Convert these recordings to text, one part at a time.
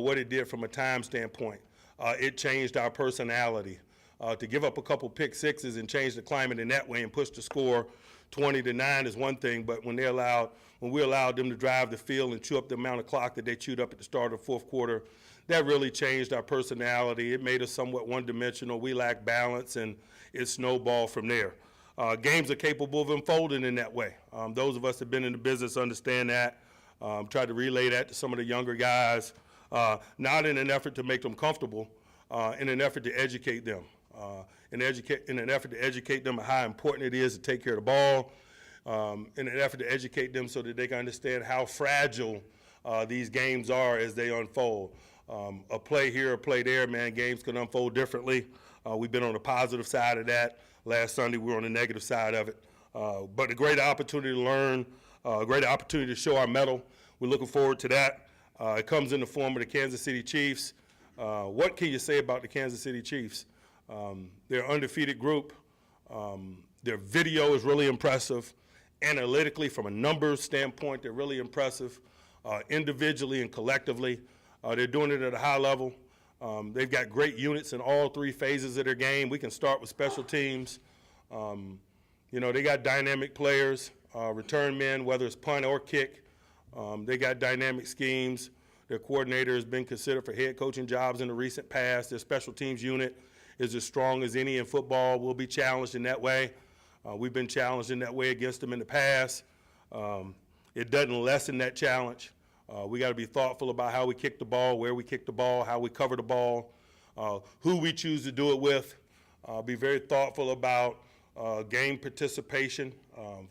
what it did from a time standpoint. It changed our personality. To give up a couple pick sixes and change the climate in that way and push the score 20-9 is one thing, but when we allowed them to drive the field and chew up the amount of clock that they chewed up at the start of the fourth quarter, that really changed our personality. It made us somewhat one-dimensional. We lacked balance, and it snowballed from there. Games are capable of unfolding in that way. Those of us that have been in the business understand that. Tried to relay that to some of the younger guys, not in an effort to make them comfortable, in an effort to educate them. In an effort to educate them on how important it is to take care of the ball, in an effort to educate them so that they can understand how fragile these games are as they unfold. A play here, a play there, man, games can unfold differently. We've been on the positive side of that. Last Sunday, we were on the negative side of it. But a great opportunity to learn, a great opportunity to show our mettle. We're looking forward to that. It comes in the form of the Kansas City Chiefs. What can you say about the Kansas City Chiefs? They're an undefeated group. Their video is really impressive. Analytically, from a numbers standpoint, they're really impressive. Individually and collectively, they're doing it at a high level. They've got great units in all three phases of their game. We can start with special teams. They got dynamic players, return men, whether it's punt or kick. They got dynamic schemes. Their coordinator has been considered for head coaching jobs in the recent past. Their special teams unit is as strong as any in football. We'll be challenged in that way. We've been challenged in that way against them in the past. It doesn't lessen that challenge. We got to be thoughtful about how we kick the ball, where we kick the ball, how we cover the ball, who we choose to do it with. Be very thoughtful about game participation.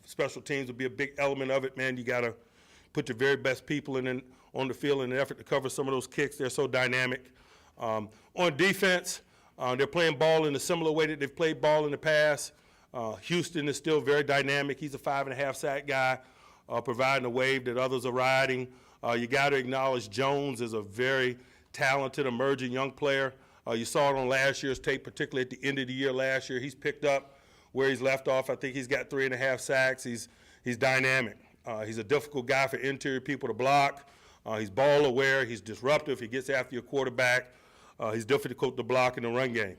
Special teams will be a big element of it, man. You got to put your very best people on the field in an effort to cover some of those kicks. They're so dynamic. On defense, they're playing ball in a similar way that they've played ball in the past. Houston is still very dynamic. He's a 5.5 sack guy, providing a wave that others are riding. You got to acknowledge Jones is a very talented, emerging young player. You saw it on last year's tape, particularly at the end of the year last year. He's picked up where he's left off. I think he's got 3.5 sacks. He's dynamic. He's a difficult guy for interior people to block. He's ball aware. He's disruptive. He gets after your quarterback. He's difficult to block in the run game.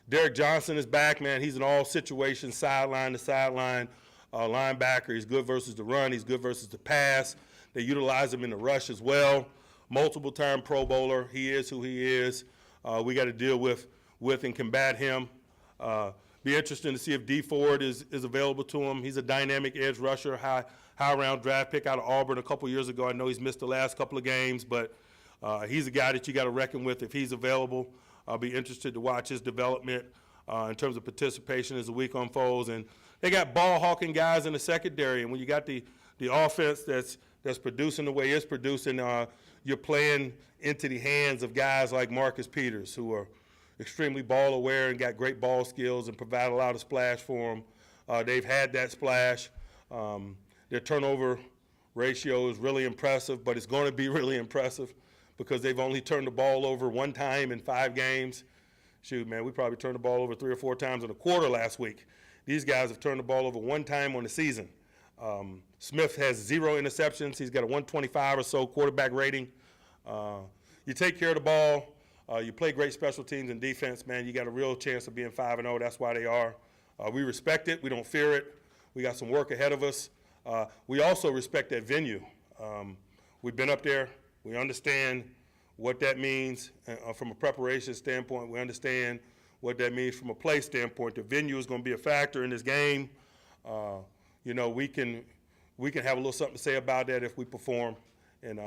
Derek Johnson is back, man. He's in all situations, sideline to sideline linebacker. He's good versus the run. He's good versus the pass. They utilize him in the rush as well. Multiple-time Pro Bowler. He is who he is. We got to deal with and combat him. Be interesting to see if D Ford is available to him. He's a dynamic edge rusher, high-round draft pick out of Auburn a couple years ago. I know he's missed the last couple of games, but he's a guy that you got to reckon with if he's available. I'll be interested to watch his development in terms of participation as the week unfolds. And they got ball-hawking guys in the secondary, and when you got the offense that's producing the way it's producing, you're playing into the hands of guys like Marcus Peters, who are extremely ball aware and got great ball skills and provide a lot of splash for them. They've had that splash. Their turnover ratio is really impressive, but it's going to be really impressive because they've only turned the ball over one time in 5 games. Shoot, man, we probably turned the ball over 3 or 4 times in a quarter last week. These guys have turned the ball over one time on the season. Smith has 0 interceptions. He's got a 125 or so quarterback rating. You take care of the ball. You play great special teams and defense, man. You got a real chance of being 5-0. That's why they are. We respect it. We don't fear it. We got some work ahead of us. We also respect that venue. We've been up there. We understand what that means from a preparation standpoint. We understand what that means from a play standpoint. The venue is going to be a factor in this game. We can have a little something to say about that if we perform, and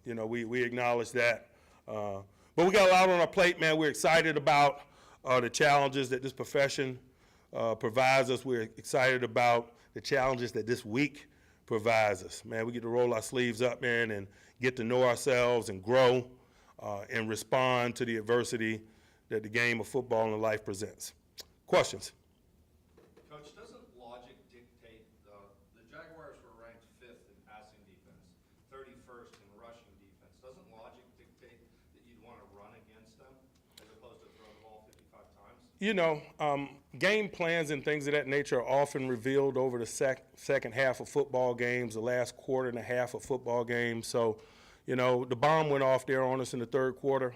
we acknowledge that. But we got a lot on our plate, man. We're excited about the challenges that this profession provides us. We're excited about the challenges that this week provides us. Man, we get to roll our sleeves up, man, and get to know ourselves and grow and respond to the adversity that the game of football and life presents. Questions? Coach, doesn't logic dictate the Jaguars were ranked 5th in passing defense, 31st in rushing defense. Doesn't logic dictate that you'd want to run against them as opposed to throw the ball 55 times? Game plans and things of that nature are often revealed over the second half of football games, the last quarter and a half of football games. So, You know, the bomb went off there on us in the third quarter.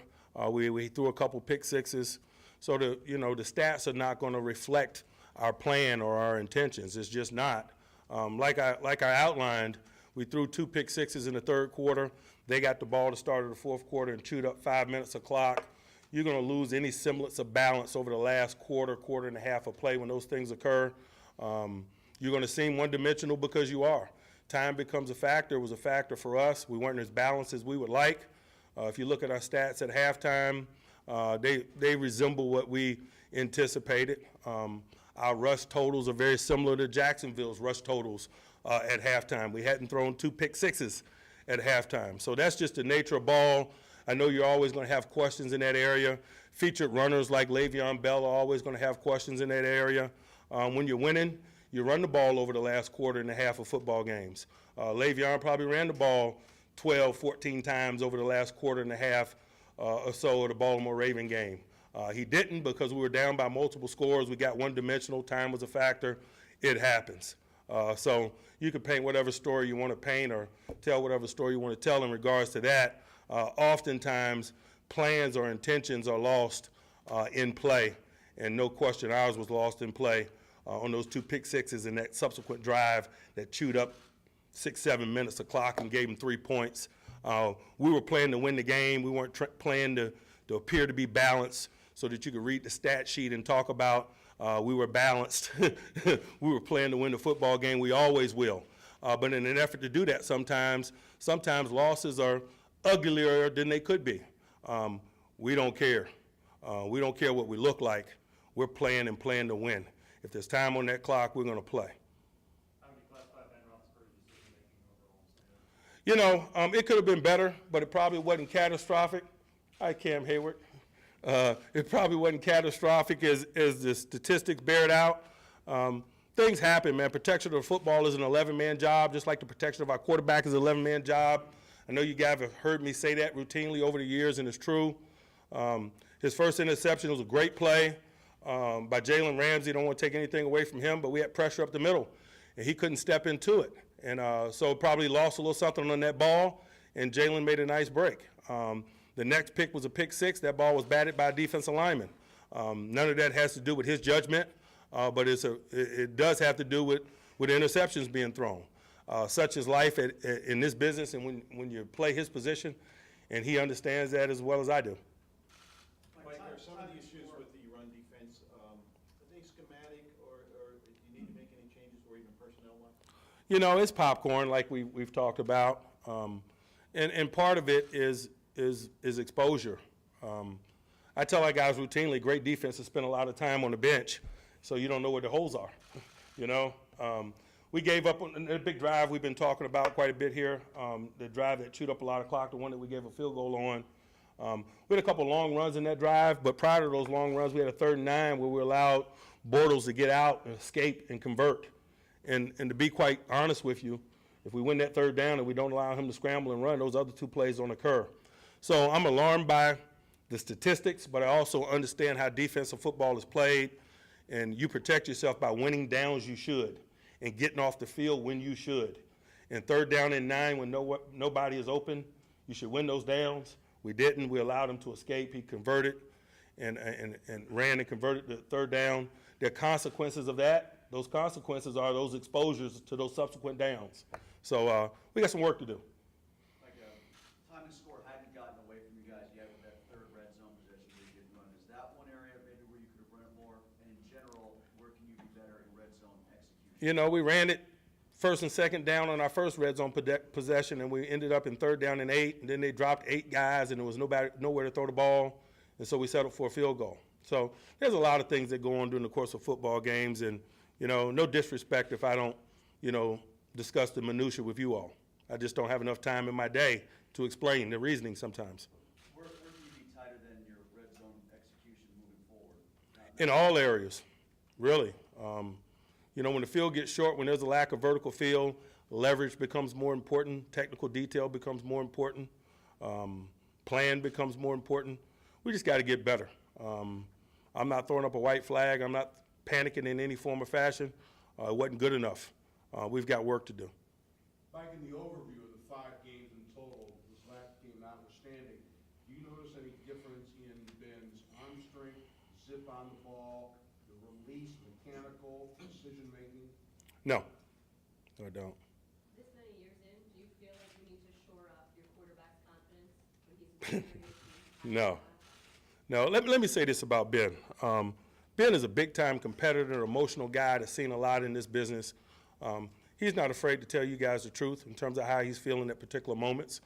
We threw a couple pick sixes. So the stats are not going to reflect our plan or our intentions. It's just not. Like I outlined, we threw 2 pick sixes in the third quarter. They got the ball to start of the fourth quarter and chewed up 5 minutes of clock. You're going to lose any semblance of balance over the last quarter and a half of play when those things occur. You're going to seem one-dimensional because you are. Time becomes a factor. It was a factor for us. We weren't as balanced as we would like. If you look at our stats at halftime, they resemble what we anticipated. Our rush totals are very similar to Jacksonville's rush totals at halftime. We hadn't thrown 2 pick sixes at halftime. So that's just the nature of ball. I know you're always going to have questions in that area. Featured runners like Le'Veon Bell are always going to have questions in that area. When you're winning, you run the ball over the last quarter and a half of football games. Le'Veon probably ran the ball 12, 14 times over the last quarter and a half or so of the Baltimore Raven game. He didn't because we were down by multiple scores. We got one-dimensional. Time was a factor. It happens. So you can paint whatever story you want to paint or tell whatever story you want to tell in regards to that. Oftentimes, plans or intentions are lost in play, and no question ours was lost in play on those 2 pick sixes and that subsequent drive that chewed up 6-7 minutes of clock and gave them 3 points. We were playing to win the game. We weren't playing to appear to be balanced so that you could read the stat sheet and talk about we were balanced. We were playing to win the football game. We always will. But in an effort to do that, sometimes losses are uglier than they could be. We don't care. We don't care what we look like. We're playing and playing to win. If there's time on that clock, we're going to play. How would you classify Ben Roethlisberger's decision-making overall? You know, it could have been better, but it probably wasn't catastrophic. Hi, Cam Hayward. It probably wasn't catastrophic as the statistics bear it out. Things happen, man. Protection of the football is an 11-man job, just like the protection of our quarterback is an 11-man job. I know you guys have heard me say that routinely over the years, and it's true. His first interception was a great play by Jalen Ramsey. Don't want to take anything away from him, but we had pressure up the middle, and he couldn't step into it. And so probably lost a little something on that ball, and Jalen made a nice break. The next pick was a pick six. That ball was batted by a defensive lineman. None of that has to do with his judgment, but it does have to do with interceptions being thrown. Such is life in this business, and when you play his position, and he understands that as well as I do. Mike, are some of the issues with the run defense, are they schematic, or do you need to make any changes, or even personnel-wise? You know, it's popcorn, like we've talked about, and part of it is exposure. I tell our guys routinely, great defenses spend a lot of time on the bench, so you don't know where the holes are. You know, we gave up on the big drive we've been talking about quite a bit here. The drive that chewed up a lot of clock, the one that we gave a field goal on. We had a couple long runs in that drive, but prior to those long runs, we had a 3rd and 9 where we allowed Bortles to get out and escape and convert. And to be quite honest with you, if we win that 3rd down and we don't allow him to scramble and run, those other 2 plays don't occur. So I'm alarmed by the statistics, but I also understand how defensive football is played, and you protect yourself by winning downs you should and getting off the field when you should. And 3rd down and 9 when nobody is open, you should win those downs. We didn't. We allowed him to escape. He converted and ran and converted the 3rd down. There are consequences of that. Those consequences are those exposures to those subsequent downs. So we got some work to do. Like time and score hadn't gotten away from you guys yet with that 3rd red zone possession where you didn't run. Is that one area maybe where you could have run it more? And in general, where can you be better in red zone execution? You know, we ran it 1st and 2nd down on our first red zone possession, and we ended up in 3rd down and 8, and then they dropped 8 guys, and there was nowhere to throw the ball, and so we settled for a field goal. So there's a lot of things that go on during the course of football games, and, you know, no disrespect if I don't, you know, discuss the minutia with you all. I just don't have enough time in my day to explain the reasoning sometimes. Where can you be tighter than your red zone execution moving forward? In all areas, really. You know, when the field gets short, when there's a lack of vertical field, leverage becomes more important, technical detail becomes more important, plan becomes more important. We just got to get better. I'm not throwing up a white flag. I'm not panicking in any form or fashion. It wasn't good enough. We've got work to do. Mike, in the overview of the 5 games in total, was lack notice any difference in Ben's arm strength, zip on the ball, the release, mechanical, decision-making? No, I don't. This many years in, do you feel like we need to shore up your quarterback's confidence when he's No. No, let me say this about Ben. Ben is a big-time competitor, emotional guy that's seen a lot in this business. He's not afraid to tell you guys the truth in terms of how he's feeling at particular moments.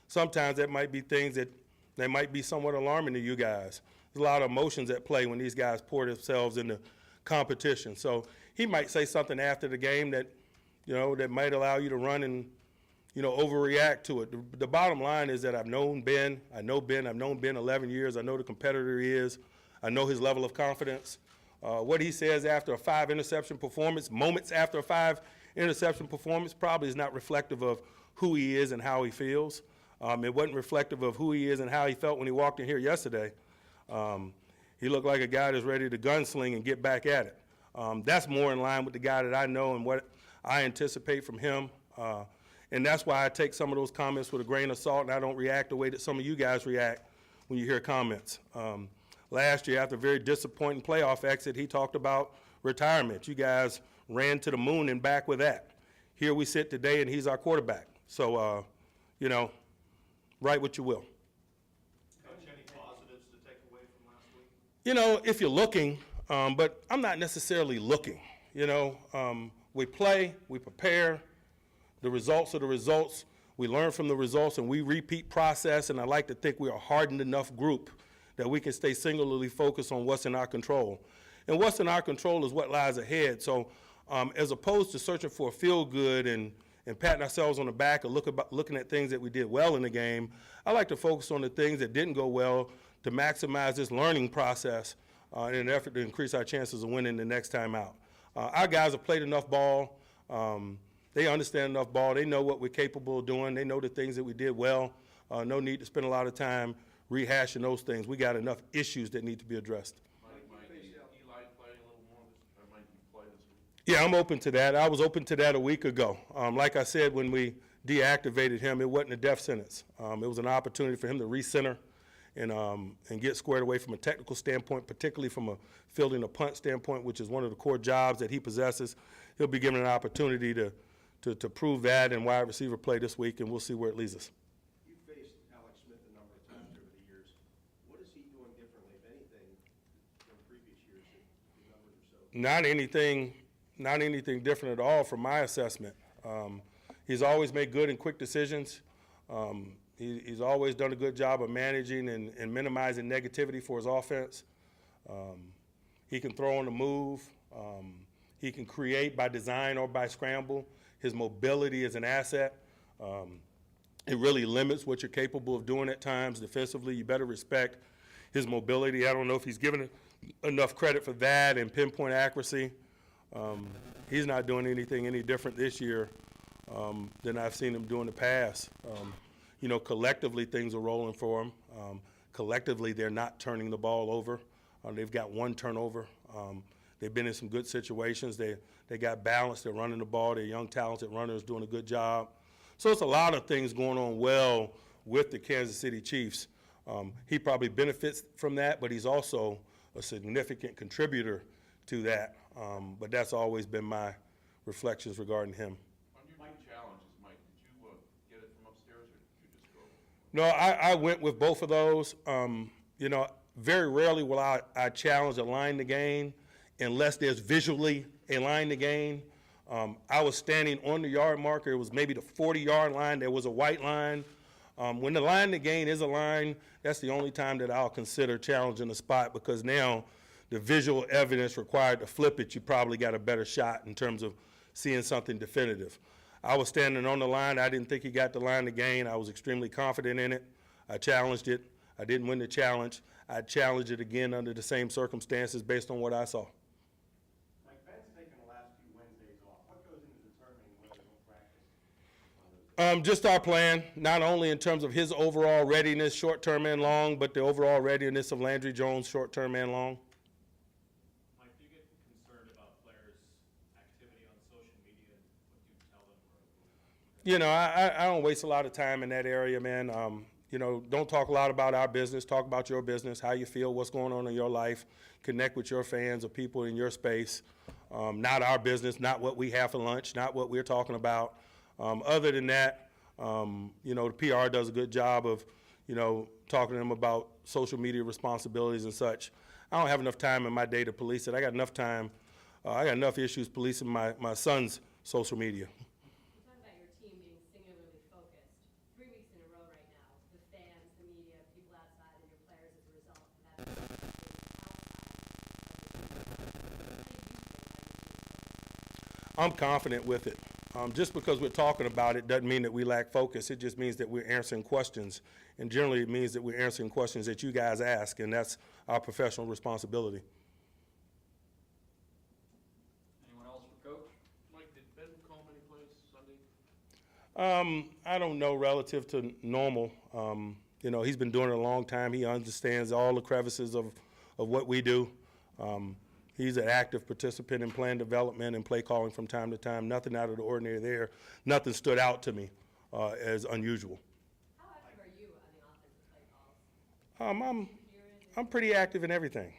Sometimes that might be things that might be somewhat alarming to you guys. There's a lot of emotions at play when these guys pour themselves into competition. So he might say something after the game that, that might allow you to run and, overreact to it. The bottom line is that I've known Ben. I've known Ben 11 years. I know the competitor he is. I know his level of confidence. What he says after a 5-interception performance, moments after a 5-interception performance, probably is not reflective of who he is and how he feels. It wasn't reflective of who he is and how he felt when he walked in here yesterday. He looked like a guy that's ready to gunsling and get back at it. That's more in line with the guy that I know and what I anticipate from him. And that's why I take some of those comments with a grain of salt, and I don't react the way that some of you guys react when you hear comments. Last year, after a very disappointing playoff exit, he talked about retirement. You guys ran to the moon and back with that. Here we sit today, and he's our quarterback. So, write what you will. Coach, any positives to take away from last week? If you're looking, but I'm not necessarily looking. We play, we prepare. The results are the results. We learn from the results, and we repeat process, and I like to think we're a hardened enough group that we can stay singularly focused on what's in our control. And what's in our control is what lies ahead. So as opposed to searching for a feel-good and patting ourselves on the back or looking at things that we did well in the game, I like to focus on the things that didn't go well to maximize this learning process in an effort to increase our chances of winning the next time out. Our guys have played enough ball. They understand enough ball. They know what we're capable of doing. They know the things that we did well. No need to spend a lot of time rehashing those things. We got enough issues that need to be addressed. Might Eli play a little more, or might he play this week? Yeah, I'm open to that. I was open to that a week ago. Like I said, when we deactivated him, it wasn't a death sentence. It was an opportunity for him to recenter and get squared away from a technical standpoint, particularly from a fielding a punt standpoint, which is one of the core jobs that he possesses. He'll be given an opportunity to prove that in wide receiver play this week, and we'll see where it leads us. You faced Alex Smith a number of times over the years. What is he doing differently, if anything, from previous years, the numbers or so? Not anything different at all from my assessment. He's always made good and quick decisions. He's always done a good job of managing and minimizing negativity for his offense. He can throw on the move. He can create by design or by scramble. His mobility is an asset. It really limits what you're capable of doing at times defensively. You better respect his mobility. I don't know if he's given enough credit for that and pinpoint accuracy. He's not doing anything any different this year than I've seen him do in the past. Collectively things are rolling for him. Collectively they're not turning the ball over. They've got one turnover. They've been in some good situations. They got balance. They're running the ball. They're young, talented runners doing a good job. So it's a lot of things going on well with the Kansas City Chiefs. He probably benefits from that, but he's also a significant contributor to that. But that's always been my reflections regarding him. On your two challenges, Mike, did you get it from upstairs, or did you just go? No, I went with both of those. Very rarely will I challenge a line to gain unless there's visually a line to gain. I was standing on the yard marker. It was maybe the 40-yard line. There was a white line. When the line to gain is a line, that's the only time that I'll consider challenging the spot, because now the visual evidence required to flip it, you probably got a better shot in terms of seeing something definitive. I was standing on the line. I didn't think he got the line to gain. I was extremely confident in it. I challenged it. I didn't win the challenge. I'd challenge it again under the same circumstances based on what I saw. Mike, Ben's taken the last 2 Wednesdays off. What goes into determining whether he'll practice? Just our plan, not only in terms of his overall readiness, short-term and long, but the overall readiness of Landry Jones, short-term and long. Mike, do you get concerned about players' activity on social media? What do you tell them? I don't waste a lot of time in that area, man. don't talk a lot about our business. Talk about your business, how you feel, what's going on in your life. Connect with your fans or people in your space. Not our business, not what we have for lunch, not what we're talking about. Other than that, the PR does a good job of, talking to them about social media responsibilities and such. I don't have enough time in my day to police it. I got enough time. I got enough issues policing my son's social media. You talk about your team being singularly focused. 3 weeks in a row right now, the fans, the media, people outside, and your players as a result have had to focus outside of the game. How do you feel about your team? I'm confident with it. Just because we're talking about it doesn't mean that we lack focus. It just means that we're answering questions. And generally, it means that we're answering questions that you guys ask, and that's our professional responsibility. Anyone else for Coach? Mike, did Ben call many plays Sunday? I don't know relative to normal. He's been doing it a long time. He understands all the crevices of what we do. He's an active participant in plan development and play calling from time to time. Nothing out of the ordinary there. Nothing stood out to me as unusual. How active are you on the offensive play calls? I'm pretty active in everything.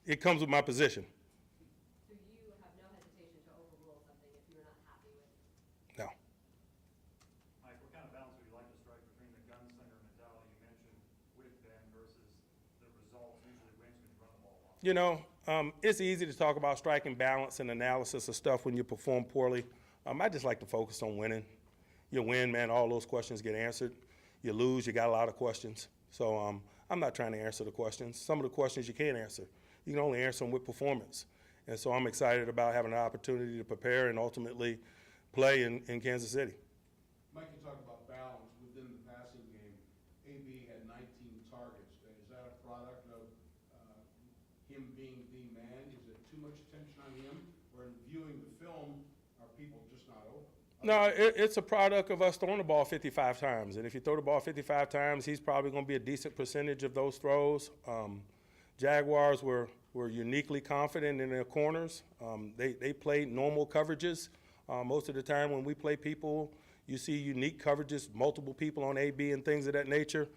It comes with my position. So you have no hesitation to overrule something if you're not happy with it? No. Mike, what kind of balance would you like to strike between the gunslinger mentality you mentioned with Ben versus the results usually wins when you run the ball long? It's easy to talk about striking balance and analysis of stuff when you perform poorly. I just like to focus on winning. You win, man, all those questions get answered. You lose, you got a lot of questions. So I'm not trying to answer the questions. Some of the questions you can't answer. You can only answer them with performance. And so I'm excited about having an opportunity to prepare and ultimately play in Kansas City. Mike, you talk about balance within the passing game. AB had 19 targets. Is that a product of him being the man? Is it too much attention on him? Or in viewing the film, are people just not open? No, it's a product of us throwing the ball 55 times. And if you throw the ball 55 times, he's probably going to be a decent percentage of those throws. Jaguars were uniquely confident in their corners. They played normal coverages. Most of the time when we play people, you see unique coverages, multiple people on AB and things of that nature.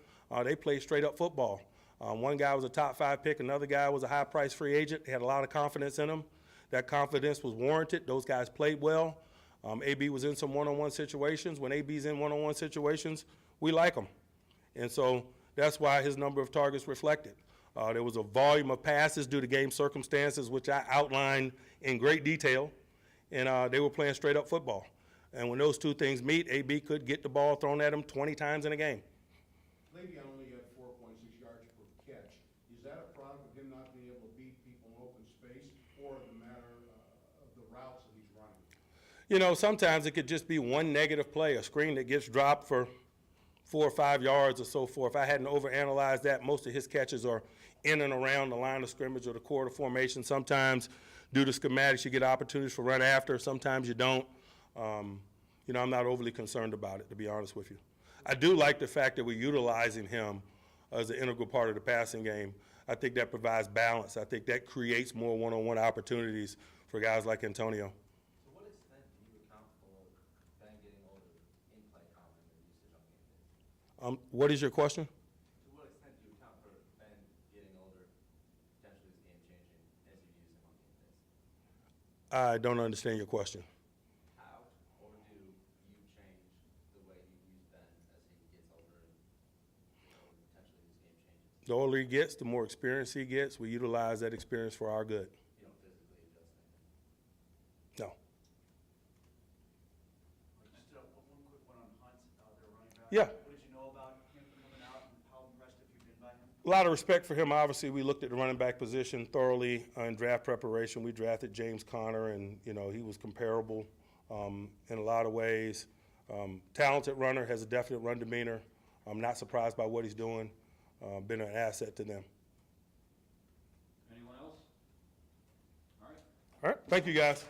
They play straight up football. One guy was a top 5 pick. Another guy was a high price free agent. They had a lot of confidence in him. That confidence was warranted. Those guys played well. AB was in some one-on-one situations. When AB's in one-on-one situations, we like him. And so that's why his number of targets reflected. There was a volume of passes due to game circumstances, which I outlined in great detail, and they were playing straight-up football. And when those two things meet, AB could get the ball thrown at him 20 times in a game. Le'Veon only had 4.6 yards per catch. Is that a product of him not being able to beat people in open space, or the matter of the routes that he's running? Sometimes it could just be one negative play, a screen that gets dropped for 4 or 5 yards or so forth. I hadn't overanalyzed that. Most of his catches are in and around the line of scrimmage or the quarter formation. Sometimes, due to schematics, you get opportunities for run after. Sometimes you don't. I'm not overly concerned about it, to be honest with you. I do like the fact that we're utilizing him as an integral part of the passing game. I think that provides balance. I think that creates more one-on-one opportunities for guys like Antonio. To what extent do you account for Ben getting older in play calling and usage on game days? What is your question? To what extent do you account for Ben getting older, potentially is game changing as you use him on game days? I don't understand your question. How or do you change the way you use Ben as he gets older and potentially his game changes? The older he gets, the more experience he gets. We utilize that experience for our good. You don't physically adjust anything. No. Just one quick one on Hunt, their running back. Yeah. What did you know about him coming out, and how impressed have you been by him? A lot of respect for him. Obviously, we looked at the running back position thoroughly in draft preparation. We drafted James Conner, and he was comparable in a lot of ways. Talented runner, has a definite run demeanor. I'm not surprised by what he's doing. Been an asset to them. Anyone else? All right. All right, thank you guys.